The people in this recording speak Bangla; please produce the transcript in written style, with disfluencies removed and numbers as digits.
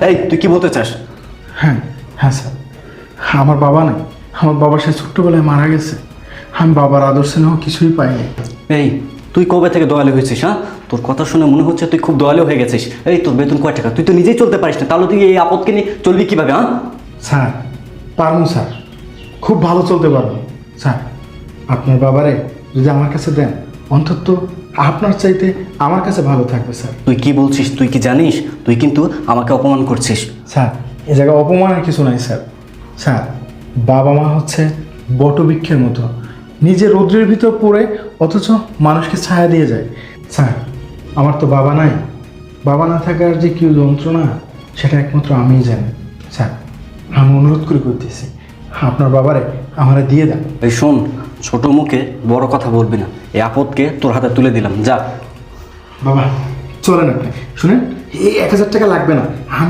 এই তুই কি বলতে চাস? হ্যাঁ হ্যাঁ স্যার, আমার বাবা নাই, আমার বাবা সে ছোট্টবেলায় মারা গেছে। আমি বাবার আদর স্নেহ কিছুই পাইনি। এই তুই কবে থেকে দয়ালু হয়েছিস? হ্যাঁ, তোর কথা শুনে মনে হচ্ছে তুই খুব দয়ালু হয়ে গেছিস। এই তোর বেতন কয় টাকা? তুই তো নিজেই চলতে পারিস না, তাহলে তুই এই আপদকে নিয়ে চলবি কিভাবে? হ্যাঁ স্যার পারবো স্যার, খুব ভালো চলতে পারবো স্যার। আপনার বাবারে যদি আমার কাছে দেন, অন্তত আপনার চাইতে আমার কাছে ভালো থাকবে স্যার। তুই কি বলছিস? তুই কি জানিস? তুই কিন্তু আমাকে অপমান করছিস। স্যার এ জায়গায় অপমানের কিছু নাই স্যার। স্যার বাবা মা হচ্ছে বটবৃক্ষের মতো, নিজে রৌদ্রের ভিতর পড়ে অথচ মানুষকে ছায়া দিয়ে যায়। স্যার আমার তো বাবা নাই, বাবা না থাকার যে কি যন্ত্রণা সেটা একমাত্র আমিই জানি। স্যার আমি অনুরোধ করে করতেছি, আপনার বাবারে আমারে দিয়ে দেন। এই শোন, ছোট মুখে বড় কথা বলবি না। এই আপদকে তোর হাতে তুলে দিলাম, যা। বাবা চলেন আপনি, শুনেন এই 1000 টাকা লাগবে না, আমি